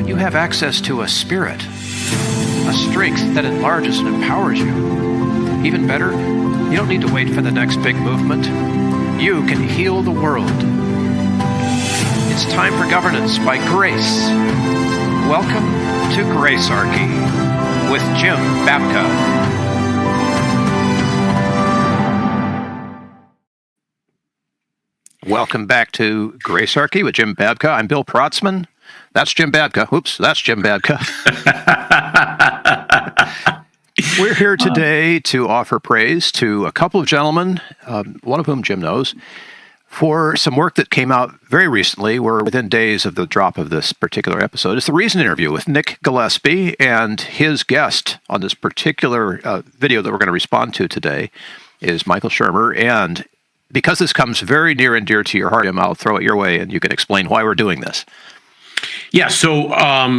You have access to a spirit, a strength that enlarges and empowers you. Even better, you don't need to wait for the next big movement. You can heal the world. It's time for governance by grace. Welcome to Gracearchy with Jim Babka. Welcome back to Gracearchy with Jim Babka. I'm Bill Protzman. That's Jim Babka. Oops, that's Jim Babka. We're here today to offer praise to a couple of gentlemen, one of whom Jim knows, for some work that came out very recently. We're within days of the drop of this particular episode. It's the Reason interview with Nick Gillespie, and his guest on this particular video that we're going to respond to today is Michael Shermer. And because this comes very near and dear to your heart, Jim, I'll throw it your way and you can explain why we're doing this. Yeah, so I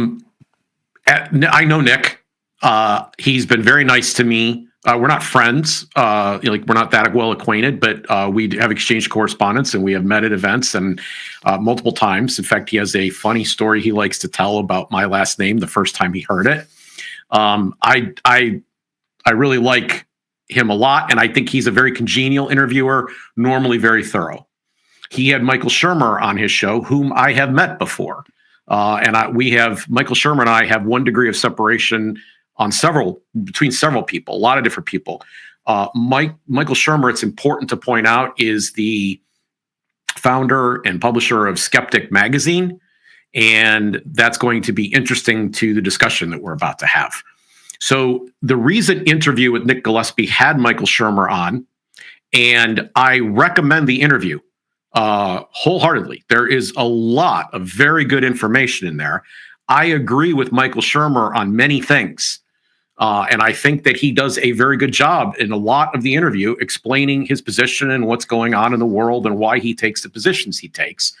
know Nick. He's been very nice to me. We're not friends, we're not that well acquainted, but we have exchanged correspondence and we have met at events and multiple times. In fact, he has a funny story he likes to tell about my last name the first time he heard it. I really like him a lot, and I think he's a very congenial interviewer, normally very thorough. He had Michael Shermer on his show, whom I have met before. Michael Shermer and I have one degree of separation between several people, a lot of different people. Michael Shermer, it's important to point out, is the founder and publisher of Skeptic magazine, and that's going to be interesting to the discussion that we're about to have. So the recent interview with Nick Gillespie had Michael Shermer on, and I recommend the interview wholeheartedly. There is a lot of very good information in there. I agree with Michael Shermer on many things. And I think that he does a very good job in a lot of the interview explaining his position and what's going on in the world and why he takes the positions he takes.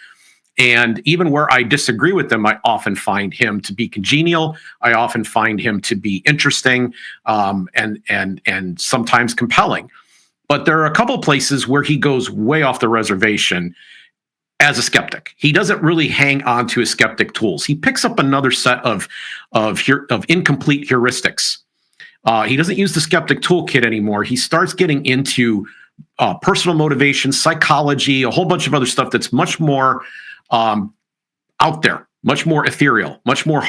And even where I disagree with him, I often find him to be congenial. I often find him to be interesting and sometimes compelling. But there are a couple of places where he goes way off the reservation as a skeptic. He doesn't really hang on to his skeptic tools. He picks up another set of incomplete heuristics. He doesn't use the skeptic toolkit anymore. He starts getting into personal motivation, psychology, a whole bunch of other stuff that's much more out there, much more ethereal, much more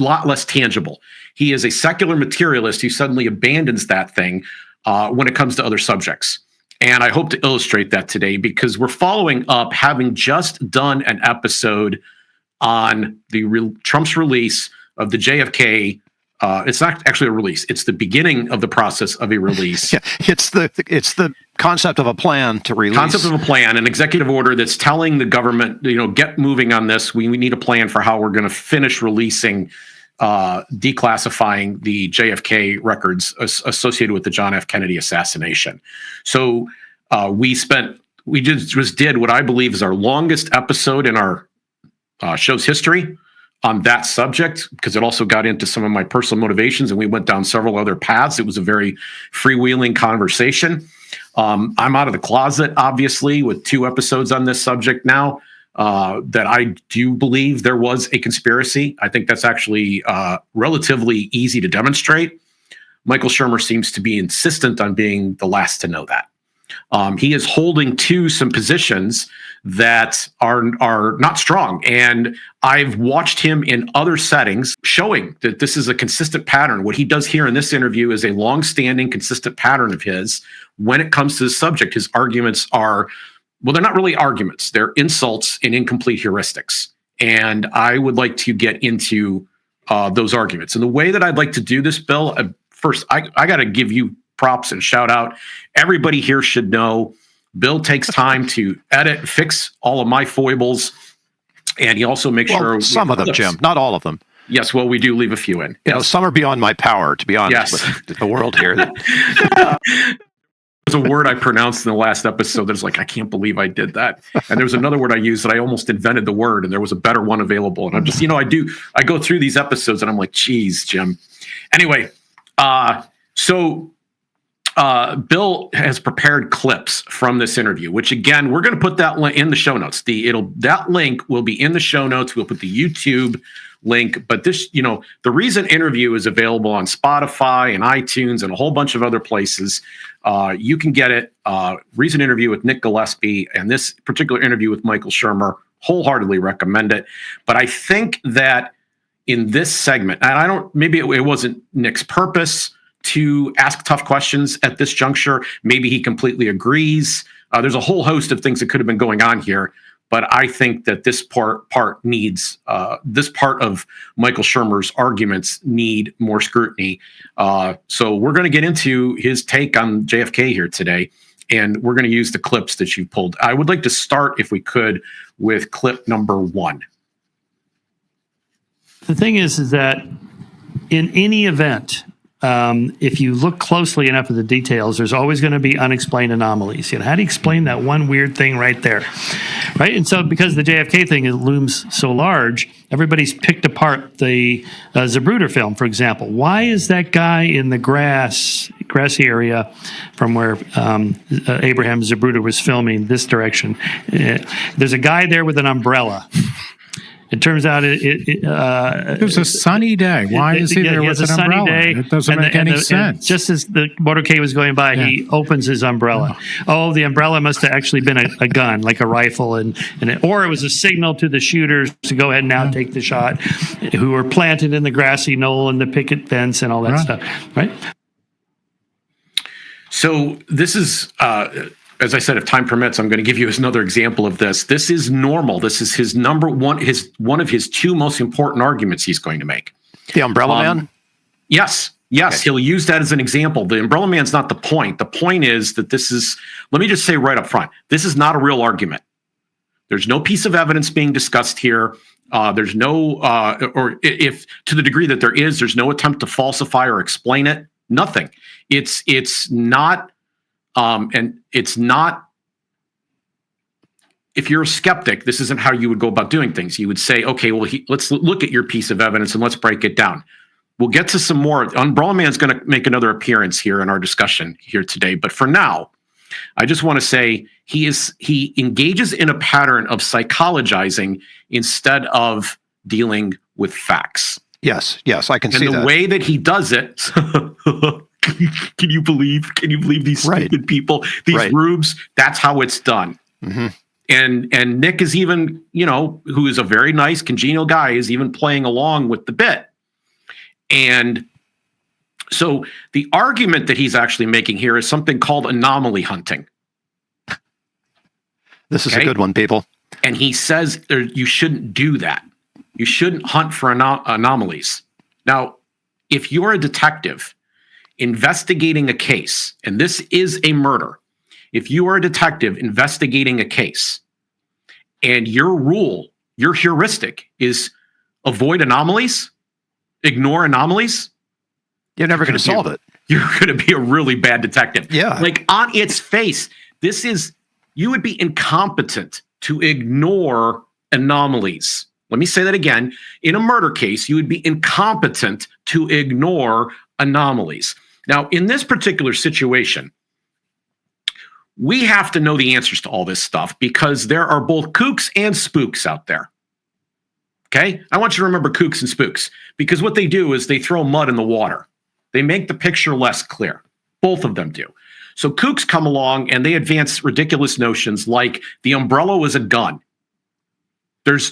lot less tangible. He is a secular materialist who suddenly abandons that thing when it comes to other subjects. And I hope to illustrate that today because we're following up having just done an episode on Trump's release of the JFK. It's not actually a release. It's the beginning of the process of a release. Yeah, it's the concept of a plan to release. Concept of a plan, an executive order that's telling the government, get moving on this. We need a plan for how we're going to finish releasing, declassifying the JFK records associated with the John F. Kennedy assassination. So we just did what I believe is our longest episode in our show's history on that subject, because it also got into some of my personal motivations and we went down several other paths. It was a very freewheeling conversation. I'm out of the closet, obviously, with 2 episodes on this subject now, that I do believe there was a conspiracy. I think that's actually relatively easy to demonstrate. Michael Shermer seems to be insistent on being the last to know that. He is holding to some positions that are not strong. And I've watched him in other settings showing that this is a consistent pattern. What he does here in this interview is a long-standing, consistent pattern of his. When it comes to the subject, his arguments are, well, they're not really arguments. They're insults and incomplete heuristics. And I would like to get into those arguments. And the way that I'd like to do this, Bill, first, I got to give you props and shout out. Everybody here should know Bill takes time to edit, fix all of my foibles, and he also makes sure some of them, Jim, not all of them. Yes, well, we do leave a few in. Yes. Some are beyond my power, to be honest, with the world here. There's a word I pronounced in the last episode that's like, I can't believe I did that. And there was another word I used that I almost invented the word, and there was a better one available. And I'm just, I go through these episodes and I'm like, geez, Jim. Anyway, so Bill has prepared clips from this interview, which again, we're going to put that link in the show notes. That link will be in the show notes. We'll put the YouTube link, but this, the recent interview is available on Spotify and iTunes and a whole bunch of other places. You can get it. Recent interview with Nick Gillespie and this particular interview with Michael Shermer. Wholeheartedly recommend it. But I think that in this segment, and maybe it wasn't Nick's purpose to ask tough questions at this juncture. Maybe he completely agrees. There's a whole host of things that could have been going on here, but I think that this part needs this part of Michael Shermer's arguments need more scrutiny. So we're going to get into his take on JFK here today, and we're going to use the clips that you pulled. I would like to start, if we could, with clip number 1. The thing is that in any event, if you look closely enough at the details, there's always going to be unexplained anomalies. How do you explain that one weird thing right there? Right? And so because the JFK thing looms so large, everybody's picked apart the Zapruder film, for example. Why is that guy in the grassy area from where Abraham Zapruder was filming this direction? There's a guy there with an umbrella. It turns out it was a sunny day. Why is he there with an umbrella? Day, it doesn't make any sense. Just as the motorcade was going by, he opens his umbrella. Oh, the umbrella must have actually been a gun, like a rifle, or it was a signal to the shooters to go ahead and now take the shot, who were planted in the grassy knoll and the picket fence and all that stuff, right? So this is. As I said, if time permits, I'm going to give you another example of this. This is normal. This is his number one, one of his 2 most important arguments he's going to make. The umbrella man? Yes. Okay. He'll use that as an example. The umbrella man's not the point. The point is that let me just say right up front, this is not a real argument. There's no piece of evidence being discussed here. There's no, or if to the degree that there's no attempt to falsify or explain it. Nothing. It's not. And it's not, if you're a skeptic, this isn't how you would go about doing things. You would say, okay, well, let's look at your piece of evidence and let's break it down. We'll get to some more. Umbrella Man's going to make another appearance here in our discussion here today. But for now, I just want to say he engages in a pattern of psychologizing instead of dealing with facts. Yes, I can see that. And the way that he does it, Can you believe these stupid people, these rubes? That's how it's done. Mm-hmm. And Nick is even, who is a very nice, congenial guy, is even playing along with the bit. And so the argument that he's actually making here is something called anomaly hunting. This is a good one, people. And he says you shouldn't do that. You shouldn't hunt for anomalies. Now, if you're a detective investigating a case, and this is a murder, if you are a detective investigating a case and your heuristic is avoid anomalies, ignore anomalies, you're never going to solve it. You're going to be a really bad detective. Yeah. Like on its face, you would be incompetent to ignore anomalies. Let me say that again. In a murder case, you would be incompetent to ignore anomalies. Now, in this particular situation, we have to know the answers to all this stuff because there are both kooks and spooks out there. Okay? I want you to remember kooks and spooks because what they do is they throw mud in the water. They make the picture less clear. Both of them do. So kooks come along and they advance ridiculous notions like the umbrella was a gun. There's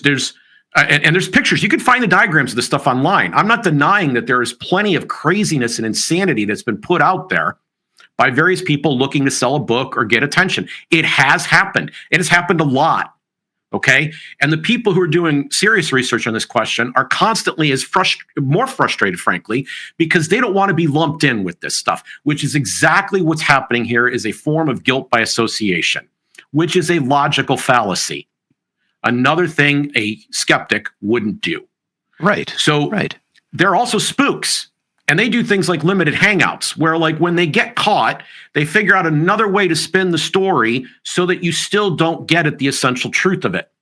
pictures. You can find the diagrams of this stuff online. I'm not denying that there is plenty of craziness and insanity that's been put out there by various people looking to sell a book or get attention. It has happened. It has happened a lot. Okay. And the people who are doing serious research on this question are constantly more frustrated, frankly, because they don't want to be lumped in with this stuff, which is exactly what's happening here, is a form of guilt by association, which is a logical fallacy. Another thing a skeptic wouldn't do. Right. So they're also spooks. And they do things like limited hangouts, where like when they get caught, they figure out another way to spin the story so that you still don't get at the essential truth of it.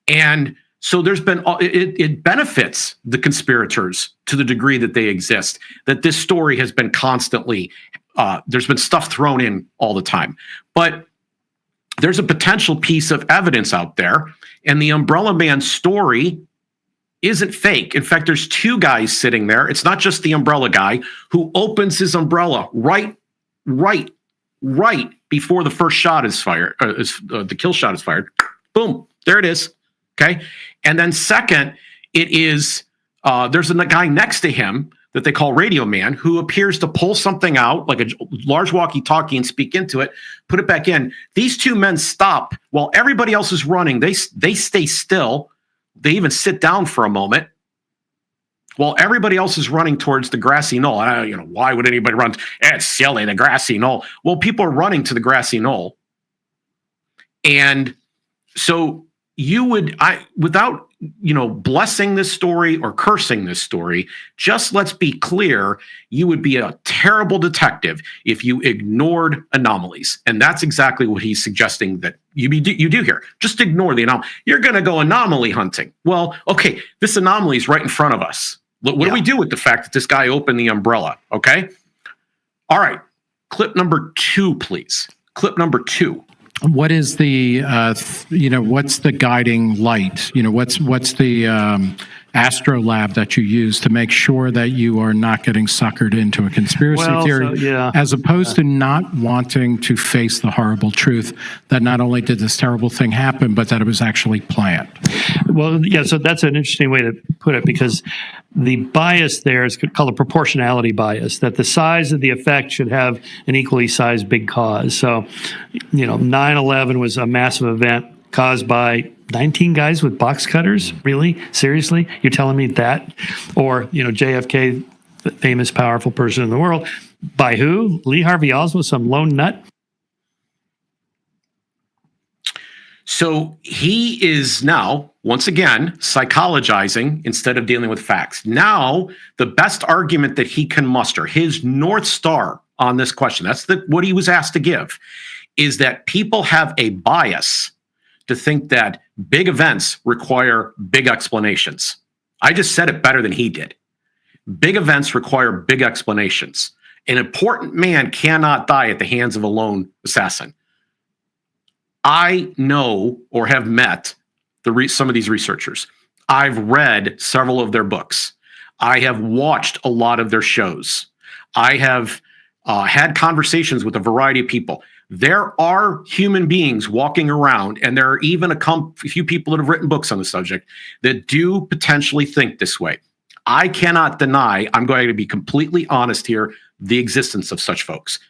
And so there's been, it benefits the conspirators to the degree that they exist, that this story has been constantly there's been stuff thrown in all the time. But there's a potential piece of evidence out there, and the Umbrella Man story isn't fake. In fact, there's two guys sitting there. It's not just the umbrella guy who opens his umbrella right before the first shot is fired, the kill shot is fired. Boom, there it is. Okay. And then second, it is, there's a guy next to him that they call Radio Man, who appears to pull something out like a large walkie-talkie and speak into it, put it back in. These two men stop while everybody else is running. They stay still. They even sit down for a moment while everybody else is running towards the grassy knoll. Why would anybody run? It's silly, the grassy knoll. Well, people are running to the grassy knoll. And so you would, without, blessing this story or cursing this story, just let's be clear, you would be a terrible detective if you ignored anomalies. And that's exactly what he's suggesting that you do here. Just ignore the anomaly. You're going to go anomaly hunting. Well, okay, this anomaly is right in front of us. What do we do with the fact that this guy opened the umbrella? Okay. All right. Clip number 2, please. Clip number 2. What is the, what's the guiding light? What's the astrolabe that you use to make sure that you are not getting suckered into a conspiracy theory, as opposed to not wanting to face the horrible truth that not only did this terrible thing happen, but that it was actually planned? Well, yeah, so that's an interesting way to put it, because the bias there is called a proportionality bias, that the size of the effect should have an equally sized big cause. So, 9/11 was a massive event caused by 19 guys with box cutters? Really? Seriously? You're telling me that? Or, JFK, the famous, powerful person in the world. By who? Lee Harvey Oswald, some lone nut? So he is now, once again, psychologizing instead of dealing with facts. Now, the best argument that he can muster, his North Star on this question, that's what he was asked to give, is that people have a bias to think that big events require big explanations. I just said it better than he did. Big events require big explanations. An important man cannot die at the hands of a lone assassin. I know or have met some of these researchers. I've read several of their books. I have watched a lot of their shows. I have had conversations with a variety of people. There are human beings walking around, and there are even a few people that have written books on the subject that do potentially think this way. I cannot deny, I'm going to be completely honest here, the existence of such folks.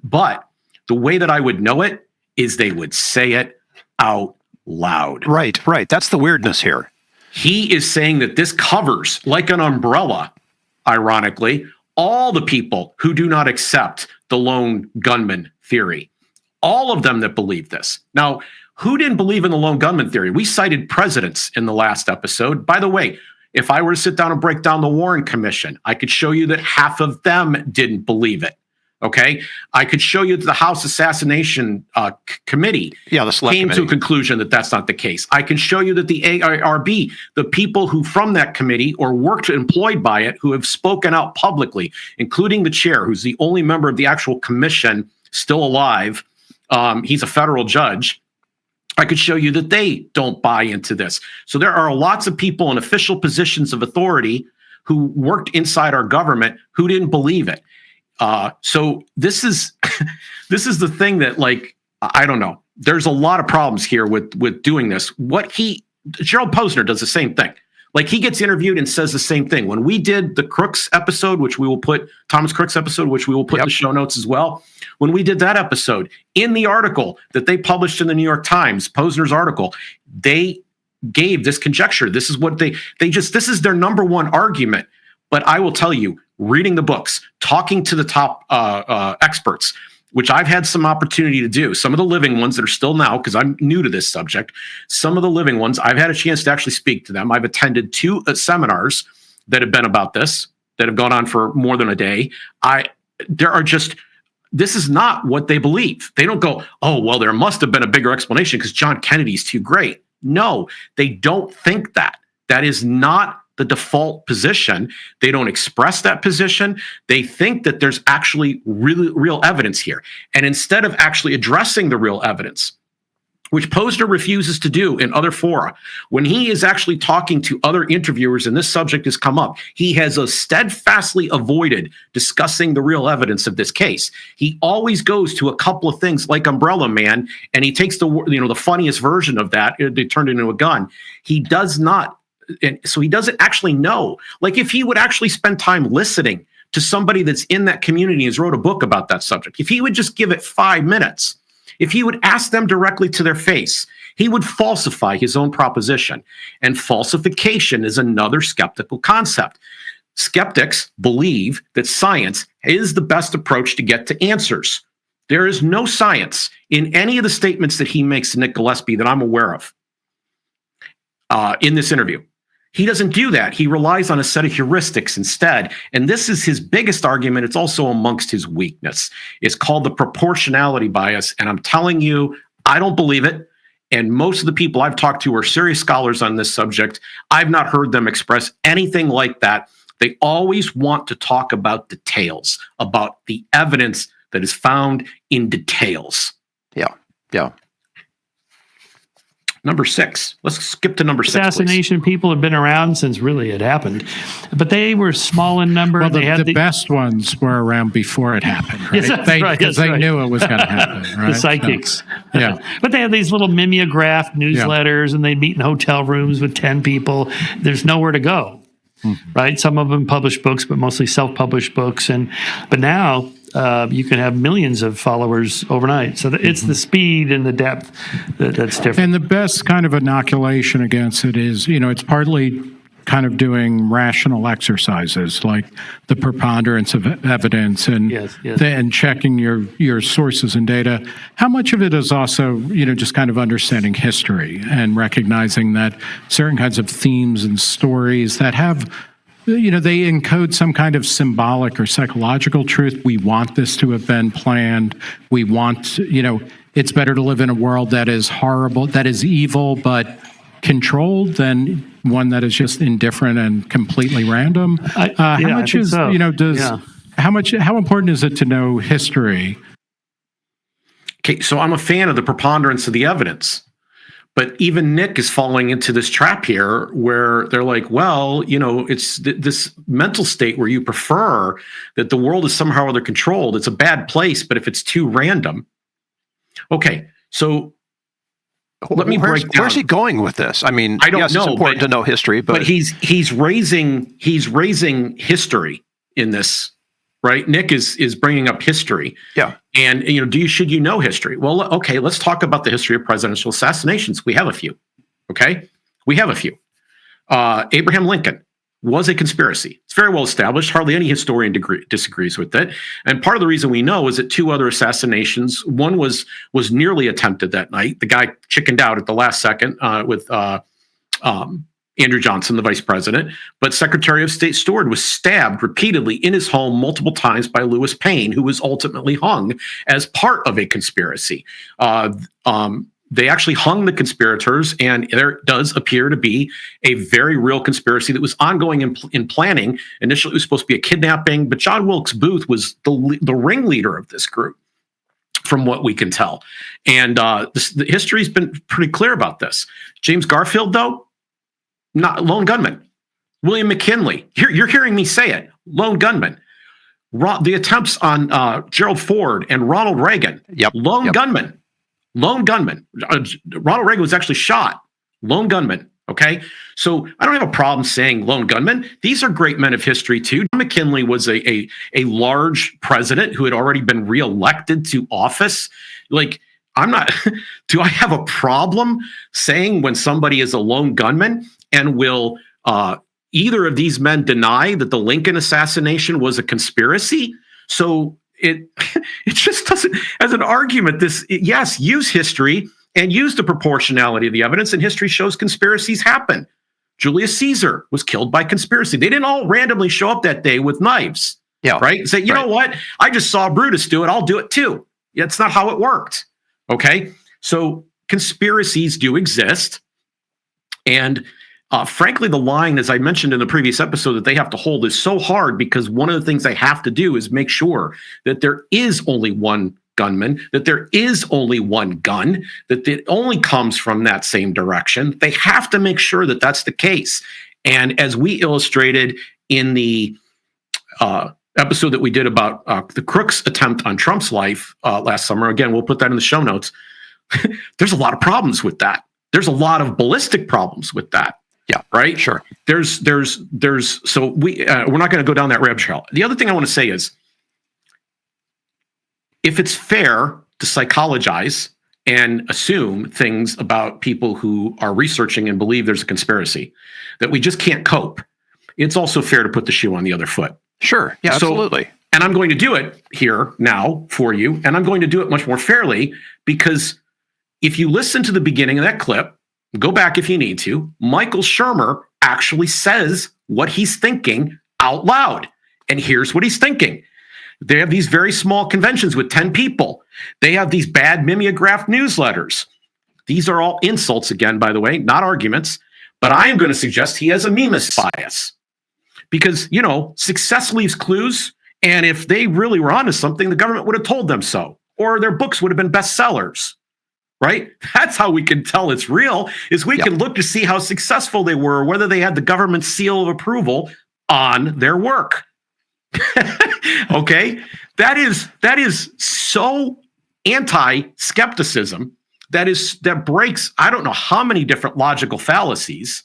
But the way that I would know it is they would say it out loud. Right. That's the weirdness here. He is saying that this covers, like an umbrella, ironically, all the people who do not accept the lone gunman theory. All of them that believe this. Now, who didn't believe in the lone gunman theory? We cited presidents in the last episode. By the way, if I were to sit down and break down the Warren Commission, I could show you that half of them didn't believe it. Okay, I could show you that the House Assassination Committee came to a conclusion that that's not the case. I can show you that the AIRB, the people who from that committee or worked employed by it, who have spoken out publicly, including the chair, who's the only member of the actual commission still alive. He's a federal judge. I could show you that they don't buy into this. So there are lots of people in official positions of authority who worked inside our government who didn't believe it. So this is the thing that, like, I don't know. There's a lot of problems here with doing this. Gerald Posner does the same thing. Like, he gets interviewed and says the same thing. When we did the Crooks episode, Thomas Crooks episode, which we will put in the show notes as well. When we did that episode, in the article that they published in the New York Times, Posner's article, they gave this conjecture. This is what this is their number one argument. But I will tell you, reading the books, talking to the top experts, which I've had some opportunity to do, some of the living ones that are still now, because I'm new to this subject, some of the living ones, I've had a chance to actually speak to them. I've attended 2 seminars that have been about this, that have gone on for more than a day. This is not what they believe. They don't go, oh, well, there must have been a bigger explanation because John Kennedy's too great. No, they don't think that. That is not the default position. They don't express that position. They think that there's actually real evidence here. And instead of actually addressing the real evidence, which Posner refuses to do in other fora, when he is actually talking to other interviewers and this subject has come up, he has steadfastly avoided discussing the real evidence of this case. He always goes to a couple of things like Umbrella Man, and he takes the funniest version of that. They turned it into a gun. He does not, and so he doesn't actually know. Like, if he would actually spend time listening to somebody that's in that community and has wrote a book about that subject, if he would just give it 5 minutes, if he would ask them directly to their face, he would falsify his own proposition. And falsification is another skeptical concept. Skeptics believe that science is the best approach to get to answers. There is no science in any of the statements that he makes to Nick Gillespie that I'm aware of in this interview. He doesn't do that. He relies on a set of heuristics instead. And this is his biggest argument. It's also amongst his weakness. It's called the proportionality bias. And I'm telling you, I don't believe it. And most of the people I've talked to are serious scholars on this subject. I've not heard them express anything like that. They always want to talk about details, about the evidence that is found in details. Yeah. Number 6. Let's skip to number 6. Assassination people have been around since really it happened, but they were small in number. Well, they had the best ones were around before it happened, right? Yes, that's right, Because that's they right. knew it was going to happen, right? the psychics. So, yeah. But they had these little mimeographed newsletters, and they'd meet in hotel rooms with 10 people. There's nowhere to go, right? Some of them published books, but mostly self-published books. But now you can have millions of followers overnight. So it's the speed and the depth that's different. And the best kind of inoculation against it is, it's partly kind of doing rational exercises like the preponderance of evidence and and checking your sources and data. How much of it is also, just kind of understanding history and recognizing that certain kinds of themes and stories that have, they encode some kind of symbolic or psychological truth. We want this to have been planned. We want, it's better to live in a world that is horrible, that is evil, but controlled than one that is just indifferent and completely random. How much is, how important is it to know history? Okay, so I'm a fan of the preponderance of the evidence. But even Nick is falling into this trap here where they're like, well, it's this mental state where you prefer that the world is somehow under controlled. It's a bad place, but if it's too random. Okay, so let me break down. Where's he going with this? I mean, I don't know. It's important to know history, but he's raising history in this, right? Nick is bringing up history. Yeah. And, should you know history? Well, okay, let's talk about the history of presidential assassinations. We have a few, okay? We have a few. Abraham Lincoln was a conspiracy. It's very well established. Hardly any historian disagrees with it. And part of the reason we know is that 2 other assassinations, one was nearly attempted that night. The guy chickened out at the last second with Andrew Johnson, the vice president, but Secretary of State Stewart was stabbed repeatedly in his home multiple times by Lewis Payne, who was ultimately hung as part of a conspiracy. They actually hung the conspirators, and there does appear to be a very real conspiracy that was ongoing in planning. Initially, it was supposed to be a kidnapping, but John Wilkes Booth was the ringleader of this group, from what we can tell. And the history's been pretty clear about this. James Garfield, though, not Lone Gunmen. William McKinley, you're hearing me say it, Lone Gunmen. The attempts on Gerald Ford and Ronald Reagan, Lone Gunmen. Lone Gunmen. Ronald Reagan was actually shot. Lone Gunmen. Okay, so I don't have a problem saying Lone Gunmen. These are great men of history too. John McKinley was a large president who had already been reelected to office. Like, I'm not. Do I have a problem saying when somebody is a lone gunman? And will either of these men deny that the Lincoln assassination was a conspiracy? So it just doesn't, as an argument, use history and use the proportionality of the evidence, and history shows conspiracies happen. Julius Caesar was killed by conspiracy. They didn't all randomly show up that day with knives, right? Say, you know what? I just saw Brutus do it. I'll do it too. That's not how it worked, okay? So conspiracies do exist, and frankly, the line, as I mentioned in the previous episode, that they have to hold is so hard because one of the things they have to do is make sure that there is only one gunman, that there is only one gun, that it only comes from that same direction. They have to make sure that that's the case. And as we illustrated in the episode that we did about the crook's attempt on Trump's life last summer, again, we'll put that in the show notes. There's a lot of problems with that. There's a lot of ballistic problems with that. Yeah, right. Sure. So we're not going to go down that rabbit trail. The other thing I want to say is, if it's fair to psychologize and assume things about people who are researching and believe there's a conspiracy, that we just can't cope, it's also fair to put the shoe on the other foot. Sure. Yeah, absolutely. And I'm going to do it here now for you, and I'm going to do it much more fairly, because if you listen to the beginning of that clip, go back if you need to, Michael Shermer actually says what he's thinking out loud. And here's what he's thinking. They have these very small conventions with 10 people. They have these bad mimeographed newsletters. These are all insults, again, by the way, not arguments. But I am going to suggest he has a memist bias. Because, success leaves clues. And if they really were onto something, the government would have told them so. Or their books would have been bestsellers. Right? That's how we can tell it's real, is we can look to see how successful they were, whether they had the government seal of approval on their work. Okay? That is so anti-skepticism. That breaks, I don't know how many different logical fallacies.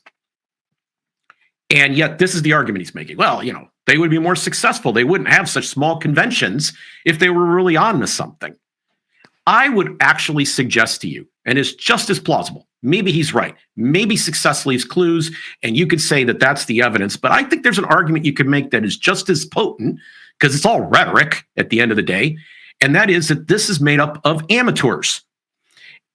And yet this is the argument he's making. Well, they would be more successful. They wouldn't have such small conventions if they were really on to something. I would actually suggest to you, and it's just as plausible, maybe he's right. Maybe success leaves clues, and you could say that that's the evidence. But I think there's an argument you could make that is just as potent, because it's all rhetoric at the end of the day, and that is that this is made up of amateurs.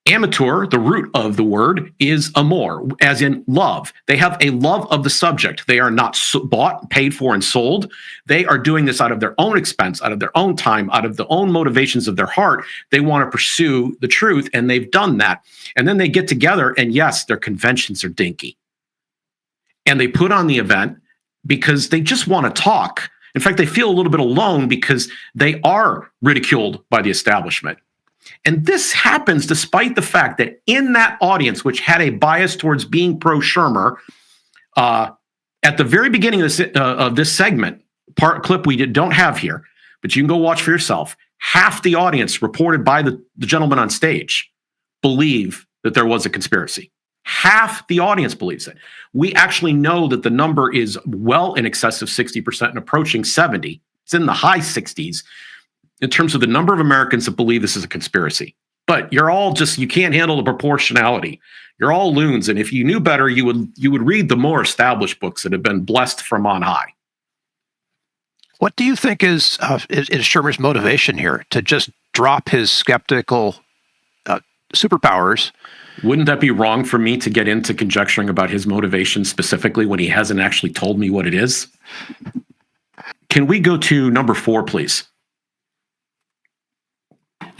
Amateur, the root of the word, is amor, as in love. They have a love of the subject. They are not bought, paid for, and sold. They are doing this out of their own expense, out of their own time, out of the own motivations of their heart. They want to pursue the truth, and they've done that. And then they get together, and yes, their conventions are dinky. And they put on the event because they just want to talk. In fact, they feel a little bit alone because they are ridiculed by the establishment. And this happens despite the fact that in that audience, which had a bias towards being pro-Shermer, at the very beginning of this segment, clip we don't have here, but you can go watch for yourself, half the audience reported by the gentleman on stage believe that there was a conspiracy. Half the audience believes it. We actually know that the number is well in excess of 60% and approaching 70%. It's in the high 60s. In terms of the number of Americans that believe this is a conspiracy. But you're all you can't handle the proportionality. You're all loons. And if you knew better, you would read the more established books that have been blessed from on high. What do you think is Shermer's motivation here to just drop his skeptical superpowers? Wouldn't that be wrong for me to get into conjecturing about his motivation specifically when he hasn't actually told me what it is? Can we go to number 4, please?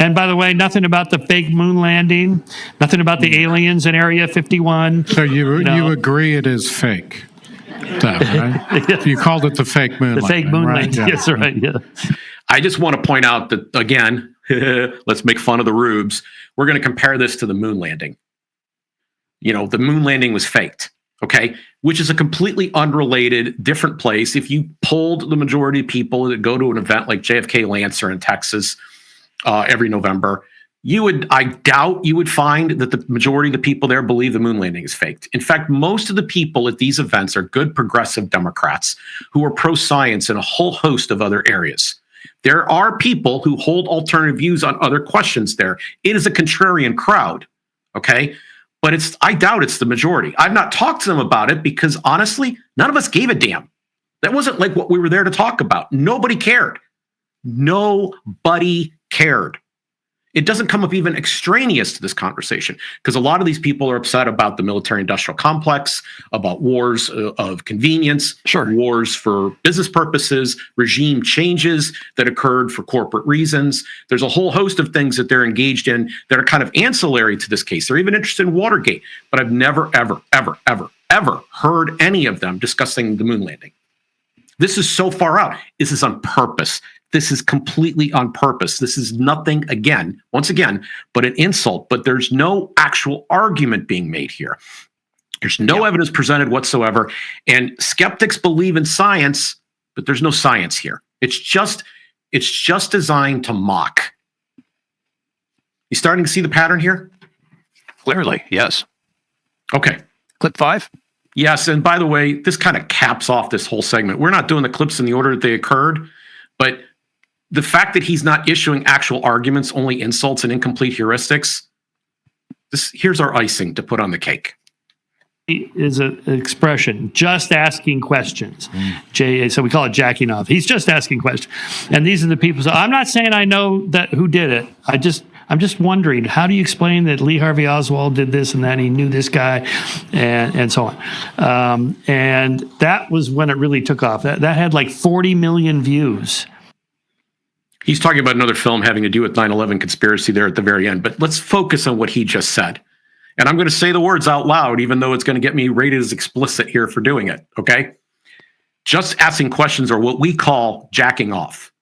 And by the way, nothing about the fake moon landing, nothing about the aliens in Area 51. So you agree it is fake, right? You called it the fake moon landing. The fake moon landing, Yeah. yes, right, yeah. I just want to point out that, again, let's make fun of the rubes. We're going to compare this to the moon landing. The moon landing was faked, okay? Which is a completely unrelated, different place. If you polled the majority of people that go to an event like JFK Lancer in Texas, every November, I doubt you would find that the majority of the people there believe the moon landing is faked. In fact, most of the people at these events are good progressive Democrats who are pro-science in a whole host of other areas. There are people who hold alternative views on other questions there. It is a contrarian crowd, okay? But I doubt it's the majority. I've not talked to them about it because, honestly, none of us gave a damn. That wasn't like what we were there to talk about. Nobody cared. Nobody cared. It doesn't come up even extraneous to this conversation because a lot of these people are upset about the military-industrial complex, about wars of convenience, wars for business purposes, regime changes that occurred for corporate reasons. There's a whole host of things that they're engaged in that are kind of ancillary to this case. They're even interested in Watergate, but I've never, ever, ever, ever, ever heard any of them discussing the moon landing. This is so far out. This is on purpose. This is completely on purpose. This is nothing, once again, but an insult. But there's no actual argument being made here. There's no evidence presented whatsoever. And skeptics believe in science, but there's no science here. It's just designed to mock. You starting to see the pattern here? Clearly, yes. Okay. Clip 5? Yes, and by the way, this kind of caps off this whole segment. We're not doing the clips in the order that they occurred, but the fact that he's not issuing actual arguments, only insults and incomplete heuristics, here's our icing to put on the cake. Is an expression, just asking questions. So we call it jacking off. He's just asking questions. And these are the people. So I'm not saying I know that who did it. I'm just wondering, how do you explain that Lee Harvey Oswald did this and that he knew this guy and so on? And that was when it really took off. That had like 40 million views. He's talking about another film having to do with 9/11 conspiracy there at the very end. But let's focus on what he just said. And I'm going to say the words out loud, even though it's going to get me rated as explicit here for doing it, okay? Just asking questions are what we call jacking off.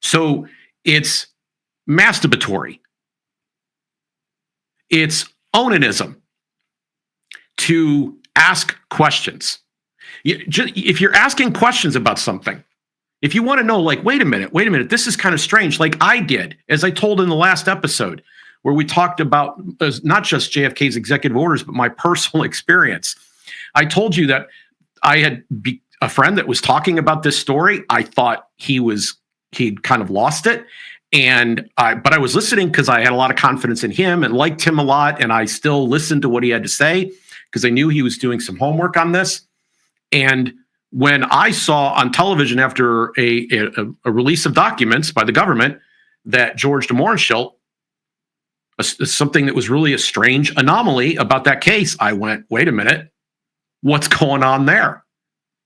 So it's masturbatory. It's onanism to ask questions. If you're asking questions about something, if you want to know, like, wait a minute, this is kind of strange, like I did, as I told in the last episode, where we talked about not just JFK's executive orders, but my personal experience. I told you that I had a friend that was talking about this story. I thought he'd kind of lost it. But I was listening because I had a lot of confidence in him and liked him a lot. And I still listened to what he had to say because I knew he was doing some homework on this. And when I saw on television after a release of documents by the government that George de Mohrenschildt, something that was really a strange anomaly about that case, I went, wait a minute, what's going on there?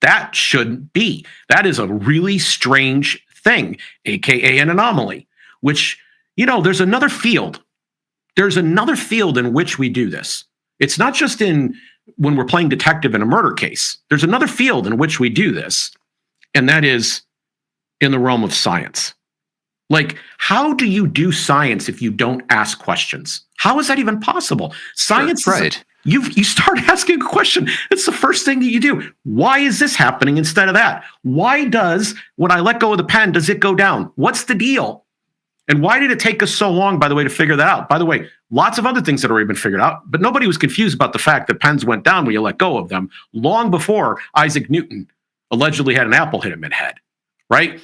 That shouldn't be. That is a really strange thing, AKA an anomaly, which, there's another field. There's another field in which we do this. It's not just when we're playing detective in a murder case. There's another field in which we do this, and that is in the realm of science. Like, how do you do science if you don't ask questions? How is that even possible? Science, sure, right? You start asking a question. It's the first thing that you do. Why is this happening instead of that? Why when I let go of the pen, does it go down? What's the deal? And why did it take us so long, by the way, to figure that out? By the way, lots of other things that have already been figured out, but nobody was confused about the fact that pens went down when you let go of them long before Isaac Newton allegedly had an apple hit him in the head, right?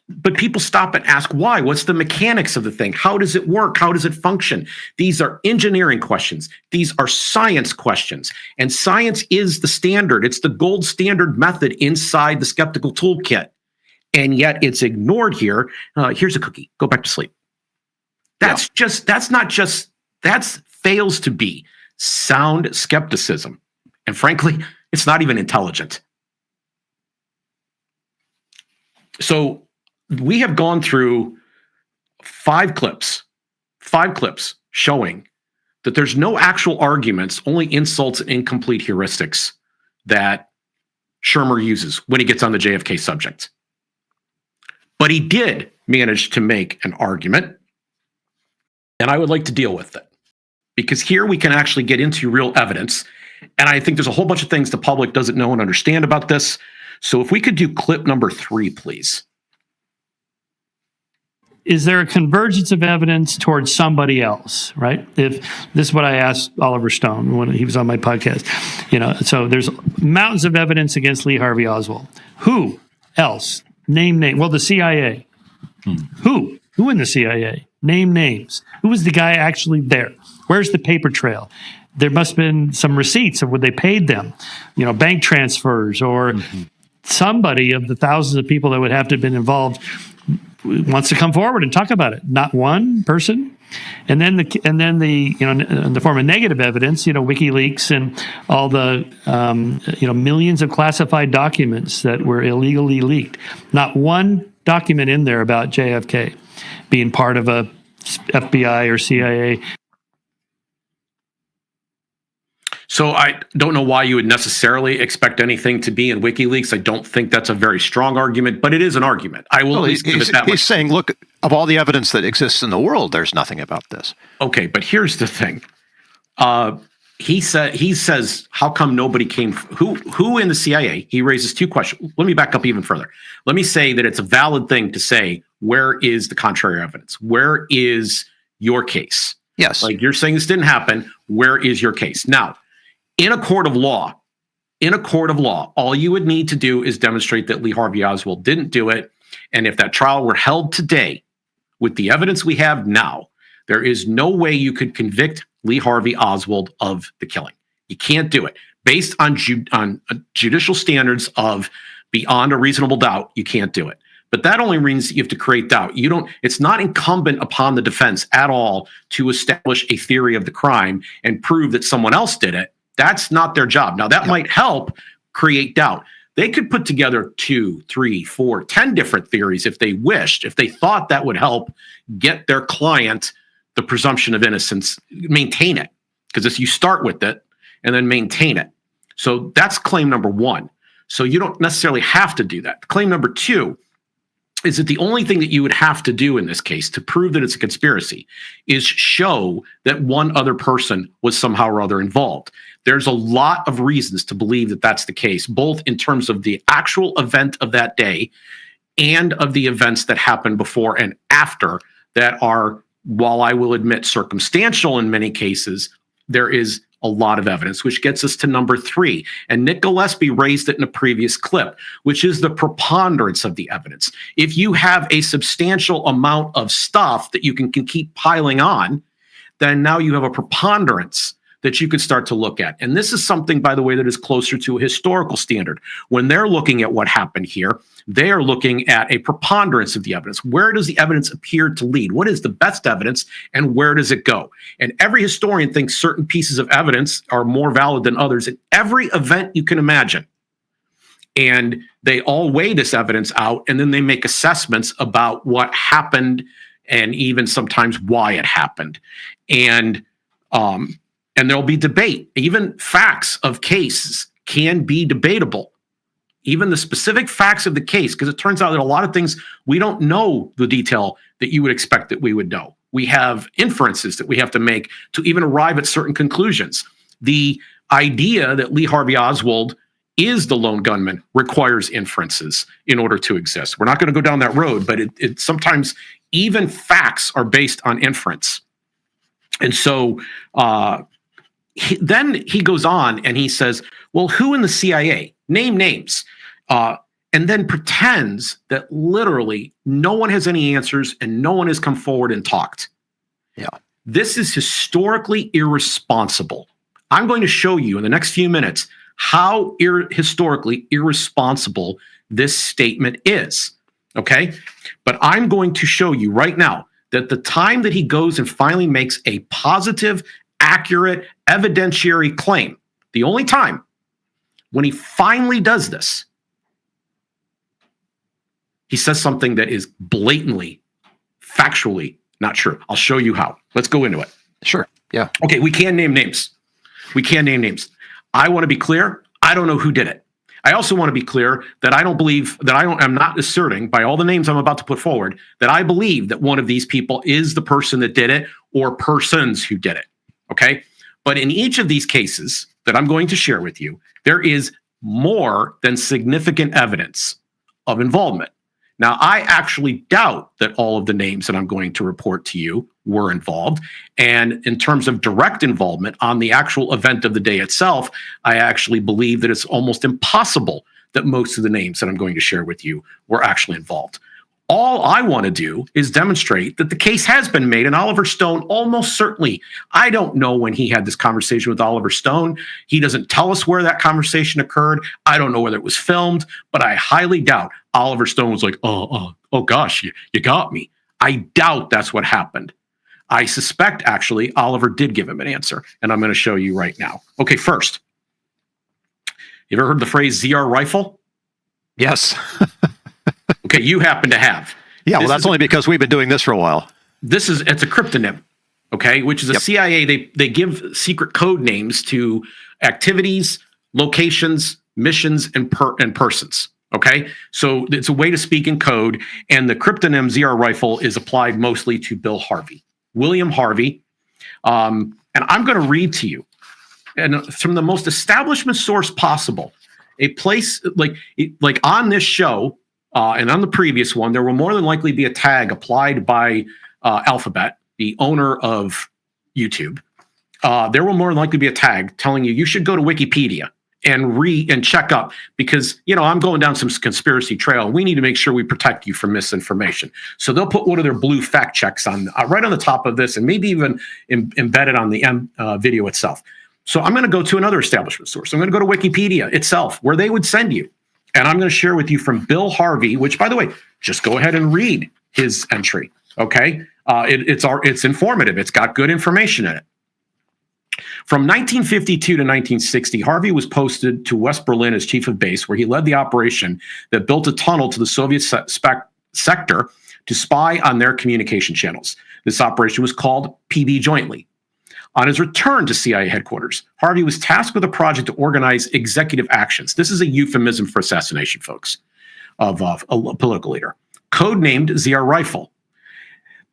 But people stop and ask why. What's the mechanics of the thing? How does it work? How does it function? These are engineering questions. These are science questions. And science is the standard. It's the gold standard method inside the skeptical toolkit. And yet it's ignored here. Here's a cookie. Go back to sleep. That fails to be sound skepticism. And frankly, it's not even intelligent. So we have gone through five clips showing that there's no actual arguments, only insults and incomplete heuristics that Shermer uses when he gets on the JFK subject. But he did manage to make an argument, and I would like to deal with it. Because here we can actually get into real evidence, and I think there's a whole bunch of things the public doesn't know and understand about this. So if we could do clip number 3, please. Is there a convergence of evidence towards somebody else, right? If this is what I asked Oliver Stone when he was on my podcast, so there's mountains of evidence against Lee Harvey Oswald. Who else? Name. Well, the CIA. Who in the CIA? Name names. Who was the guy actually there? Where's the paper trail? There must have been some receipts of what they paid them, bank transfers or somebody of the thousands of people that would have to have been involved wants to come forward and talk about it. Not one person. And then the in the form of negative evidence, WikiLeaks and all the millions of classified documents that were illegally leaked. Not one document in there about JFK being part of a FBI or CIA. So I don't know why you would necessarily expect anything to be in WikiLeaks. I don't think that's a very strong argument, but it is an argument. I will at least give it that much. He's saying, look, of all the evidence that exists in the world, there's nothing about this. Okay, but here's the thing. He says, how come nobody came? Who in the CIA? He raises two questions. Let me back up even further. Let me say that it's a valid thing to say, where is the contrary evidence? Where is your case? Yes. Like you're saying this didn't happen. Where is your case? Now, in a court of law, all you would need to do is demonstrate that Lee Harvey Oswald didn't do it. And if that trial were held today with the evidence we have now, there is no way you could convict Lee Harvey Oswald of the killing. You can't do it. Based on judicial standards of beyond a reasonable doubt, you can't do it. But that only means you have to create doubt. It's not incumbent upon the defense at all to establish a theory of the crime and prove that someone else did it. That's not their job. Now, that might help create doubt. They could put together 2, 3, 4, 10 different theories if they wished, if they thought that would help get their client the presumption of innocence, maintain it. Because you start with it and then maintain it. So that's claim number one. So you don't necessarily have to do that. Claim number two is that the only thing that you would have to do in this case to prove that it's a conspiracy is show that one other person was somehow or other involved. There's a lot of reasons to believe that that's the case, both in terms of the actual event of that day and of the events that happened before and after that are, while I will admit circumstantial in many cases, there is a lot of evidence, which gets us to number 3. And Nick Gillespie raised it in a previous clip, which is the preponderance of the evidence. If you have a substantial amount of stuff that you can keep piling on, then now you have a preponderance that you could start to look at. And this is something, by the way, that is closer to a historical standard. When they're looking at what happened here, they are looking at a preponderance of the evidence. Where does the evidence appear to lead? What is the best evidence and where does it go? And every historian thinks certain pieces of evidence are more valid than others in every event you can imagine. And they all weigh this evidence out and then they make assessments about what happened and even sometimes why it happened. And there'll be debate. Even facts of cases can be debatable. Even the specific facts of the case, because it turns out that a lot of things we don't know the detail that you would expect that we would know. We have inferences that we have to make to even arrive at certain conclusions. The idea that Lee Harvey Oswald is the lone gunman requires inferences in order to exist. We're not going to go down that road, but it sometimes even facts are based on inference. And so then he goes on and he says, well, who in the CIA? Name names. And then pretends that literally no one has any answers and no one has come forward and talked. Yeah. This is historically irresponsible. I'm going to show you in the next few minutes how historically irresponsible this statement is. Okay? But I'm going to show you right now that the time that he goes and finally makes a positive, accurate, evidentiary claim, the only time when he finally does this, he says something that is blatantly, factually not true. I'll show you how. Let's go into it. Sure. Yeah. Okay, we can name names. I want to be clear. I don't know who did it. I also want to be clear that I'm not asserting by all the names I'm about to put forward that I believe that one of these people is the person that did it or persons who did it. Okay. But in each of these cases that I'm going to share with you, there is more than significant evidence of involvement. Now, I actually doubt that all of the names that I'm going to report to you were involved. And in terms of direct involvement on the actual event of the day itself, I actually believe that it's almost impossible that most of the names that I'm going to share with you were actually involved. All I want to do is demonstrate that the case has been made, and Oliver Stone almost certainly, I don't know when he had this conversation with Oliver Stone. He doesn't tell us where that conversation occurred. I don't know whether it was filmed, but I highly doubt Oliver Stone was like, oh gosh, you got me. I doubt that's what happened. I suspect, actually, Oliver did give him an answer, and I'm going to show you right now. Okay, first, you ever heard the phrase ZR rifle? Yes. Okay, you happen to have. Yeah, well, that's only because we've been doing this for a while. It's a cryptonym, okay, which is a CIA. They give secret code names to activities, locations, missions, and persons. Okay, so it's a way to speak in code, and the cryptonym ZR Rifle is applied mostly to Bill Harvey, William Harvey. And I'm going to read to you, and from the most establishment source possible, a place like on this show and on the previous one, there will more than likely be a tag applied by Alphabet, the owner of YouTube. There will more than likely be a tag telling you should go to Wikipedia and check up, because I'm going down some conspiracy trail. We need to make sure we protect you from misinformation. So they'll put one of their blue fact checks on right on the top of this, and maybe even embedded on the video itself. So I'm going to go to another establishment source. I'm going to go to Wikipedia itself, where they would send you, and I'm going to share with you from Bill Harvey, which, by the way, just go ahead and read his entry. Okay, it's informative. It's got good information in it. From 1952 to 1960, Harvey was posted to West Berlin as chief of base, where he led the operation that built a tunnel to the Soviet sector to spy on their communication channels. This operation was called PB Jointly. On his return to CIA headquarters, Harvey was tasked with a project to organize executive actions. This is a euphemism for assassination, folks, of a political leader, codenamed ZR Rifle.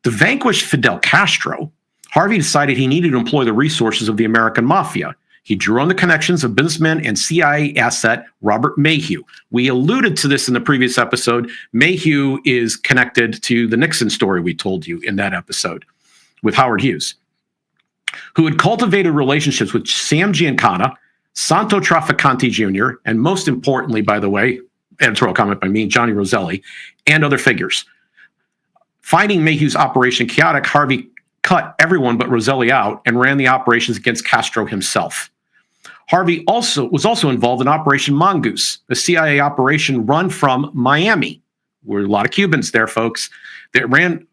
To vanquish Fidel Castro, Harvey decided he needed to employ the resources of the American mafia. He drew on the connections of businessman and CIA asset Robert Mayhew. We alluded to this in the previous episode. Mayhew is connected to the Nixon story we told you in that episode with Howard Hughes, who had cultivated relationships with Sam Giancana, Santo Trafficante Jr., and most importantly, by the way, editorial comment by me, Johnny Roselli, and other figures. Finding Mayhew's operation chaotic, Harvey cut everyone but Roselli out and ran the operations against Castro himself. Harvey was also involved in Operation Mongoose, a CIA operation run from Miami. There were a lot of Cubans there, folks, that ran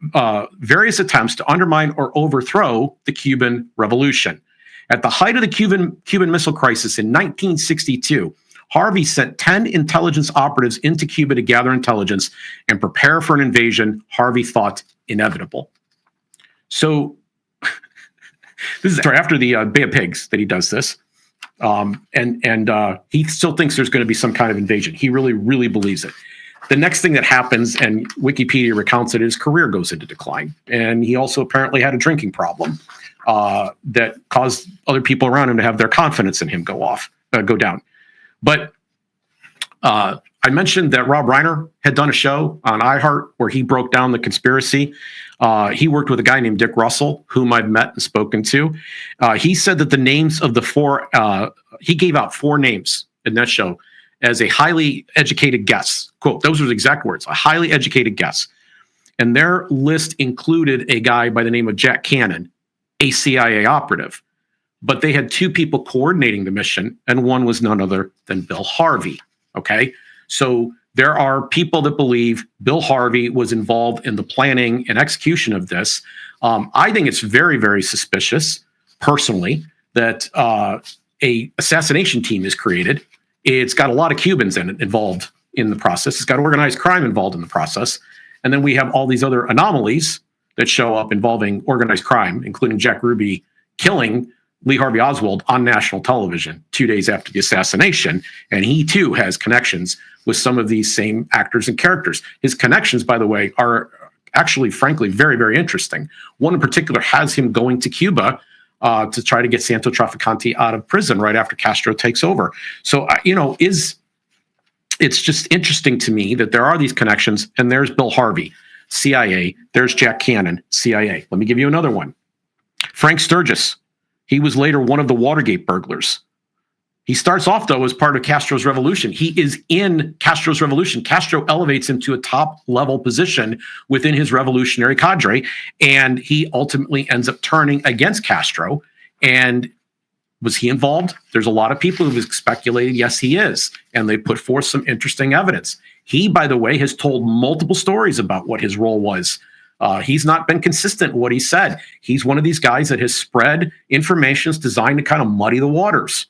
various attempts to undermine or overthrow the Cuban Revolution. At the height of the Cuban Missile Crisis in 1962, Harvey sent 10 intelligence operatives into Cuba to gather intelligence and prepare for an invasion Harvey thought inevitable. So this is after the Bay of Pigs that he does this. And he still thinks there's going to be some kind of invasion. He really, really believes it. The next thing that happens, and Wikipedia recounts it, his career goes into decline. And he also apparently had a drinking problem that caused other people around him to have their confidence in him go down. But I mentioned that Rob Reiner had done a show on iHeart where he broke down the conspiracy. He worked with a guy named Dick Russell, whom I've met and spoken to. He said that the names of the four, he gave out 4 names in that show as a highly educated guess. Quote, those were the exact words, a highly educated guess. And their list included a guy by the name of Jack Cannon, a CIA operative. But they had 2 people coordinating the mission, and one was none other than Bill Harvey. Okay, so there are people that believe Bill Harvey was involved in the planning and execution of this. I think it's very, very suspicious, personally, that a assassination team is created. It's got a lot of Cubans involved in the process. It's got organized crime involved in the process. And then we have all these other anomalies that show up involving organized crime, including Jack Ruby killing Lee Harvey Oswald on national television 2 days after the assassination. And he, too, has connections with some of these same actors and characters. His connections, by the way, are actually, frankly, very, very interesting. One in particular has him going to Cuba to try to get Santo Trafficante out of prison right after Castro takes over. So, it's just interesting to me that there are these connections, and there's Bill Harvey, CIA. There's Jack Cannon, CIA. Let me give you another one. Frank Sturgis. He was later one of the Watergate burglars. He starts off, though, as part of Castro's revolution. He is in Castro's revolution. Castro elevates him to a top-level position within his revolutionary cadre, and he ultimately ends up turning against Castro. And was he involved? There's a lot of people who've speculated, yes, he is, and they put forth some interesting evidence. He, by the way, has told multiple stories about what his role was. He's not been consistent in what he said. He's one of these guys that has spread information designed to kind of muddy the waters.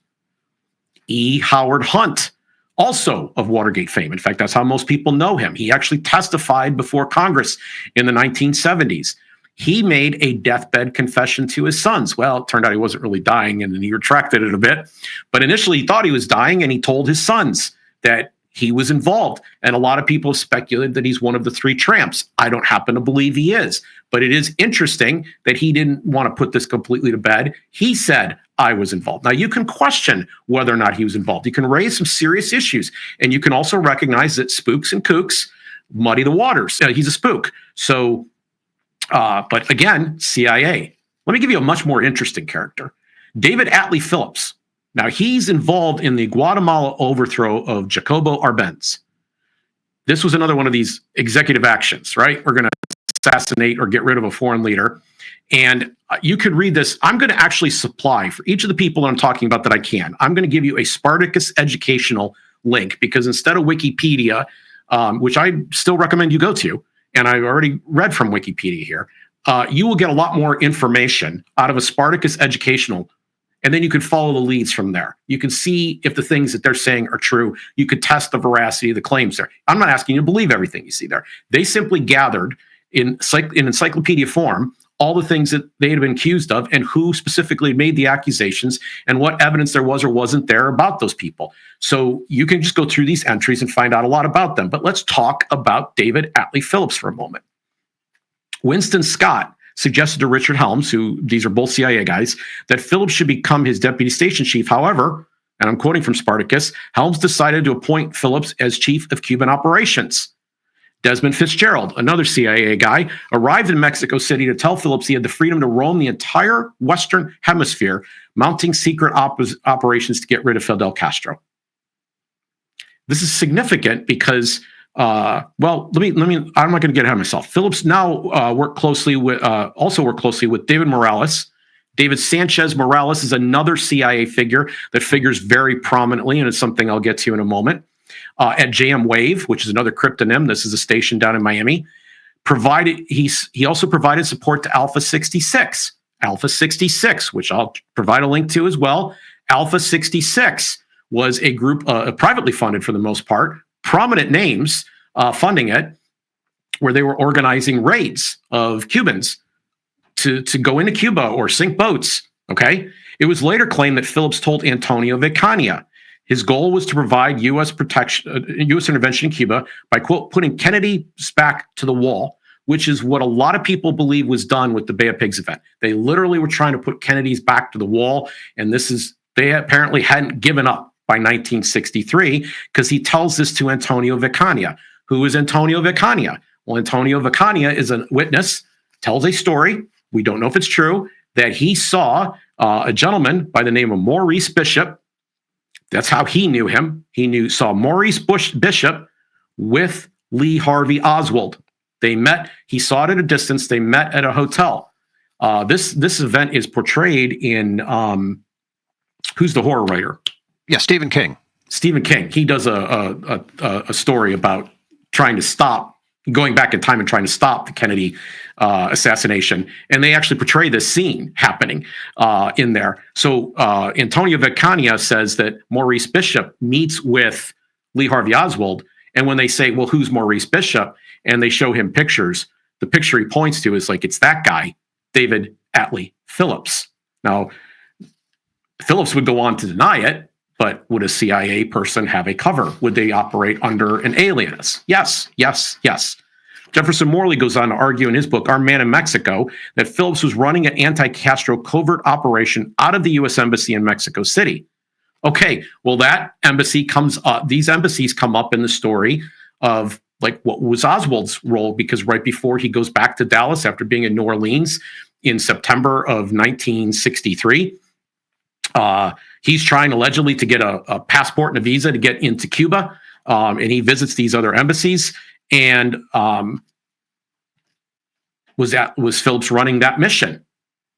E. Howard Hunt, also of Watergate fame. In fact, that's how most people know him. He actually testified before Congress in the 1970s. he made a deathbed confession to his sons. Well, it turned out he wasn't really dying, and then he retracted it a bit. But initially, he thought he was dying, and he told his sons that he was involved. And a lot of people have speculated that he's one of the three tramps. I don't happen to believe he is. But it is interesting that he didn't want to put this completely to bed. He said, I was involved. Now, you can question whether or not he was involved. You can raise some serious issues. And you can also recognize that spooks and kooks muddy the waters. He's a spook. So, but again, CIA. Let me give you a much more interesting character. David Atlee Phillips. Now, he's involved in the Guatemala overthrow of Jacobo Arbenz. This was another one of these executive actions, right? We're going to assassinate or get rid of a foreign leader. And you could read this. I'm going to actually supply for each of the people I'm talking about that I can. I'm going to give you a Spartacus educational link, because instead of Wikipedia, which I still recommend you go to, and I've already read from Wikipedia here, you will get a lot more information out of a Spartacus educational, and then you can follow the leads from there. You can see if the things that they're saying are true. You could test the veracity of the claims there. I'm not asking you to believe everything you see there. They simply gathered in encyclopedia form all the things that they had been accused of and who specifically made the accusations and what evidence there was or wasn't there about those people. So you can just go through these entries and find out a lot about them. But let's talk about David Atlee Phillips for a moment. Winston Scott suggested to Richard Helms, who these are both CIA guys, that Phillips should become his deputy station chief. However, and I'm quoting from Spartacus, Helms decided to appoint Phillips as chief of Cuban operations. Desmond Fitzgerald, another CIA guy, arrived in Mexico City to tell Phillips he had the freedom to roam the entire Western Hemisphere, mounting secret operations to get rid of Fidel Castro. This is significant because, I'm not going to get ahead of myself. Phillips now also worked closely with David Morales. David Sanchez Morales is another CIA figure that figures very prominently, and it's something I'll get to in a moment. At JM Wave, which is another cryptonym. This is a station down in Miami. He also provided support to Alpha 66. Alpha 66, which I'll provide a link to as well. Alpha 66 was a group privately funded for the most part, prominent names funding it, where they were organizing raids of Cubans to go into Cuba or sink boats. Okay, it was later claimed that Phillips told Antonio Vicania his goal was to provide U.S. intervention in Cuba by, quote, putting Kennedy's back to the wall, which is what a lot of people believe was done with the Bay of Pigs event. They literally were trying to put Kennedy's back to the wall, and they apparently hadn't given up by 1963, because he tells this to Antonio Vicania. Who is Antonio Vicania? Well, Antonio Vicania is a witness, tells a story, we don't know if it's true, that he saw a gentleman by the name of Maurice Bishop. That's how he knew him. Saw Maurice Bishop with Lee Harvey Oswald. They met. He saw it at a distance. They met at a hotel. This event is portrayed in who's the horror writer? Yeah, Stephen King. Stephen King. He does a story about going back in time and trying to stop the Kennedy assassination. And they actually portray this scene happening in there. So Antonio Vicania says that Maurice Bishop meets with Lee Harvey Oswald. And when they say, well, who's Maurice Bishop? And they show him pictures, the picture he points to is like, it's that guy, David Atlee Phillips. Now, Phillips would go on to deny it, but would a CIA person have a cover? Would they operate under an alias? Yes, yes, yes. Jefferson Morley goes on to argue in his book, Our Man in Mexico, that Phillips was running an anti-Castro covert operation out of the U.S. Embassy in Mexico City. Okay, well, that embassy comes up, these embassies come up in the story of like what was Oswald's role, because right before he goes back to Dallas after being in New Orleans in September of 1963, he's trying allegedly to get a passport and a visa to get into Cuba, and he visits these other embassies. And was Phillips running that mission?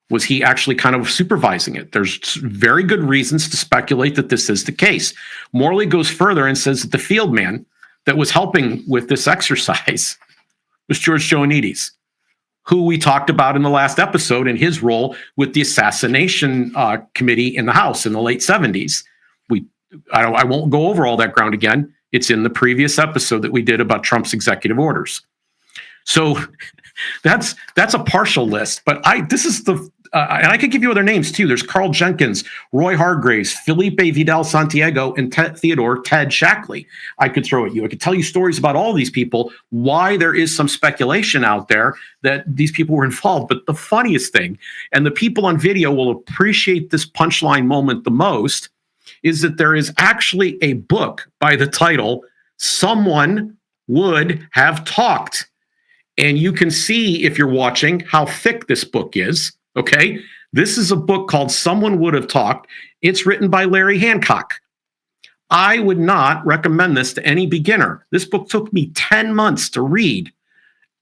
Was he actually kind of supervising it? There's very good reasons to speculate that this is the case. Morley goes further and says that the field man that was helping with this exercise was George Joanides, who we talked about in the last episode in his role with the assassination committee in the House in the late 70s. I won't go over all that ground again. It's in the previous episode that we did about Trump's executive orders. So that's a partial list, but this is the and I could give you other names too. There's Carl Jenkins, Roy Hargraves, Felipe Vidal Santiago, and Ted Shackley. I could throw at you. I could tell you stories about all these people, why there is some speculation out there that these people were involved. But the funniest thing, and the people on video will appreciate this punchline moment the most, is that there is actually a book by the title, Someone Would Have Talked. And you can see, if you're watching, how thick this book is. Okay, this is a book called Someone Would Have Talked. It's written by Larry Hancock. I would not recommend this to any beginner. This book took me 10 months to read.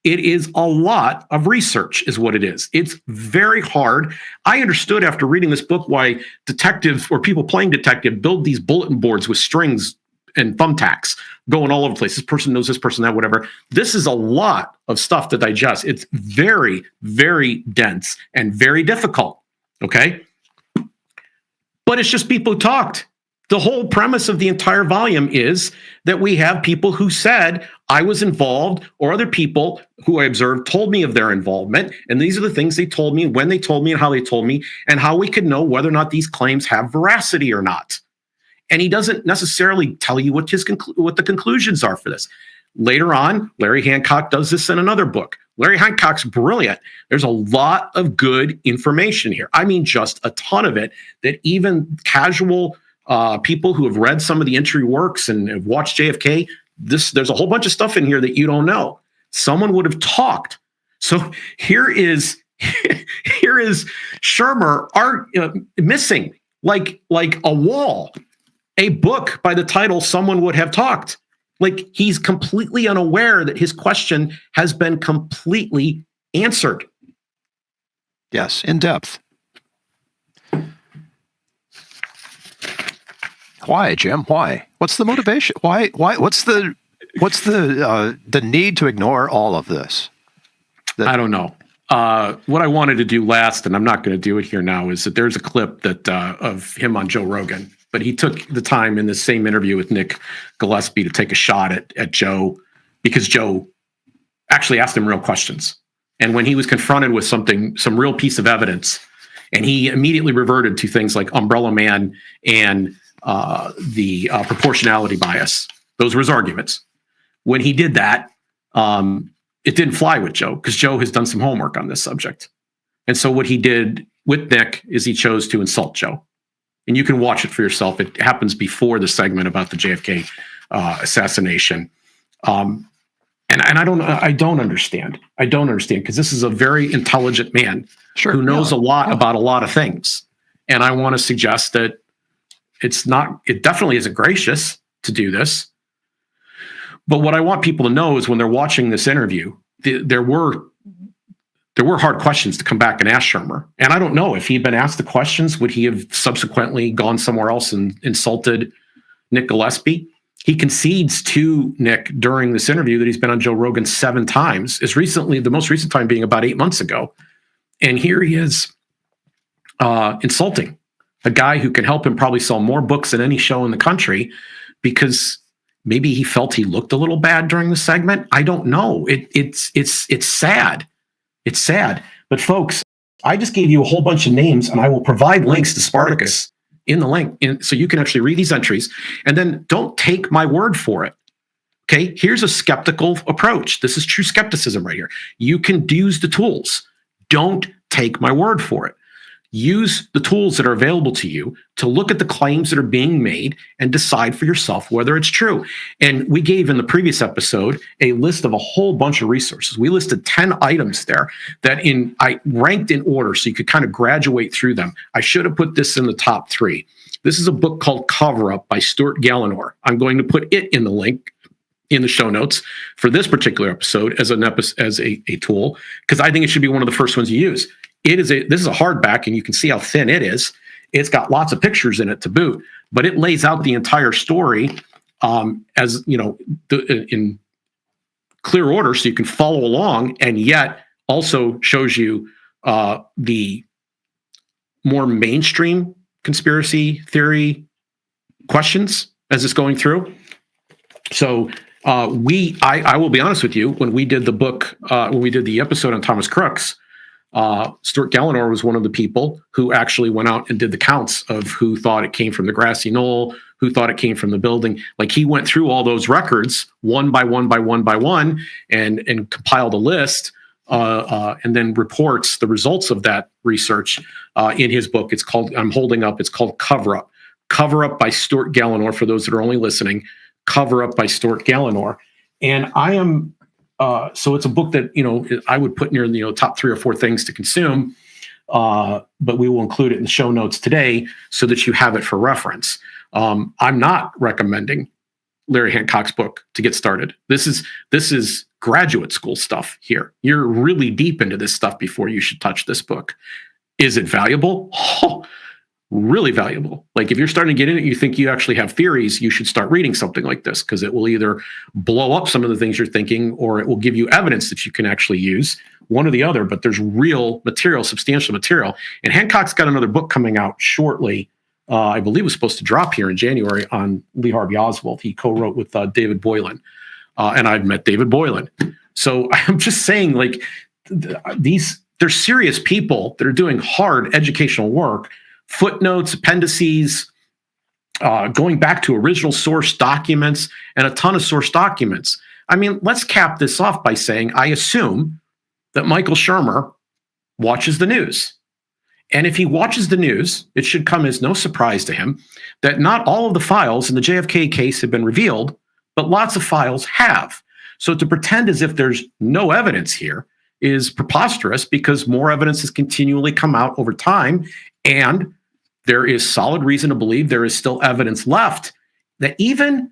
It is a lot of research, is what it is. It's very hard. I understood after reading this book why detectives or people playing detective build these bulletin boards with strings and thumbtacks going all over the place. This person knows this person, that, whatever. This is a lot of stuff to digest. It's very, very dense and very difficult. Okay. But it's just people who talked. The whole premise of the entire volume is that we have people who said, I was involved, or other people who I observed told me of their involvement. And these are the things they told me, when they told me, and how they told me, and how we could know whether or not these claims have veracity or not. And he doesn't necessarily tell you what the conclusions are for this. Later on, Larry Hancock does this in another book. Larry Hancock's brilliant. There's a lot of good information here. I mean, just a ton of it that even casual people who have read some of the entry works and have watched JFK, there's a whole bunch of stuff in here that you don't know. Someone would have talked. So here is Shermer missing like a wall. A book by the title, Someone Would Have Talked. Like, he's completely unaware that his question has been completely answered. Yes, in depth. Why, Jim? Why? What's the motivation? Why? What's the need to ignore all of this? I don't know. What I wanted to do last, and I'm not going to do it here now, is that there's a clip that of him on Joe Rogan. But he took the time in the same interview with Nick Gillespie to take a shot at Joe, because Joe actually asked him real questions. And when he was confronted with some real piece of evidence, and he immediately reverted to things like Umbrella Man and the proportionality bias. Those were his arguments. When he did that, it didn't fly with Joe, because Joe has done some homework on this subject. And so what he did with Nick is he chose to insult Joe. And you can watch it for yourself. It happens before the segment about the JFK assassination. And I don't understand. I don't understand, because this is a very intelligent man who knows a lot about a lot of things. And I want to suggest that it definitely isn't gracious to do this. But what I want people to know is when they're watching this interview, there were hard questions to come back and ask Shermer. And I don't know if he'd been asked the questions, would he have subsequently gone somewhere else and insulted Nick Gillespie? He concedes to Nick during this interview that he's been on Joe Rogan 7 times, the most recent time being about 8 months ago. And here he is insulting a guy who can help him probably sell more books than any show in the country, because maybe he felt he looked a little bad during the segment. I don't know. It's sad. It's sad. But folks, I just gave you a whole bunch of names, and I will provide links to Spartacus in the link, so you can actually read these entries. And then don't take my word for it. Okay, here's a skeptical approach. This is true skepticism right here. You can use the tools. Don't take my word for it. Use the tools that are available to you to look at the claims that are being made and decide for yourself whether it's true. And we gave in the previous episode a list of a whole bunch of resources. We listed 10 items there that I ranked in order so you could kind of graduate through them. I should have put this in the top 3. This is a book called Cover Up by Stuart Gallinor. I'm going to put it in the link in the show notes for this particular episode as a tool, because I think it should be one of the first ones you use. This is a hardback, and you can see how thin it is. It's got lots of pictures in it to boot, but it lays out the entire story as in clear order, so you can follow along, and yet also shows you the more mainstream conspiracy theory questions as it's going through. So I will be honest with you. When we did the book, when we did the episode on Thomas Crooks, Stuart Gallinor was one of the people who actually went out and did the counts of who thought it came from the grassy knoll, who thought it came from the building. Like, he went through all those records one by one by one by one and compiled a list and then reports the results of that research in his book. It's called, I'm holding up, it's called Cover Up. Cover Up by Stuart Gallinor, for those that are only listening. Cover Up by Stuart Gallinor. And I am, so it's a book that, I would put near the top 3 or 4 things to consume, but we will include it in the show notes today so that you have it for reference. I'm not recommending Larry Hancock's book to get started. This is graduate school stuff here. You're really deep into this stuff before you should touch this book. Is it valuable? Oh, really valuable. Like, if you're starting to get in it, you think you actually have theories, you should start reading something like this, because it will either blow up some of the things you're thinking, or it will give you evidence that you can actually use, one or the other. But there's real material, substantial material. And Hancock's got another book coming out shortly. I believe it was supposed to drop here in January, on Lee Harvey Oswald. He co-wrote with David Boylan. And I've met David Boylan. So I'm just saying, like, they're serious people that are doing hard educational work, footnotes, appendices, going back to original source documents, and a ton of source documents. I mean, let's cap this off by saying, I assume that Michael Shermer watches the news. And if he watches the news, it should come as no surprise to him that not all of the files in the JFK case have been revealed, but lots of files have. So to pretend as if there's no evidence here is preposterous, because more evidence has continually come out over time, and there is solid reason to believe there is still evidence left that even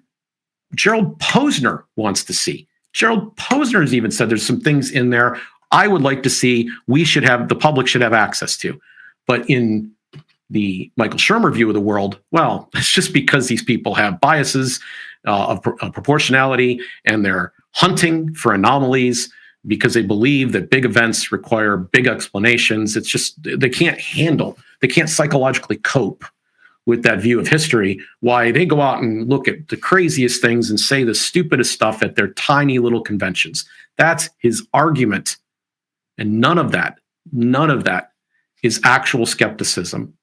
Gerald Posner wants to see. Gerald Posner has even said there's some things in there I would like to see, the public should have access to. But in the Michael Shermer view of the world, well, it's just because these people have biases of proportionality, and they're hunting for anomalies because they believe that big events require big explanations. It's just, they can't psychologically cope with that view of history. Why they go out and look at the craziest things and say the stupidest stuff at their tiny little conventions. That's his argument. And none of that is actual skepticism.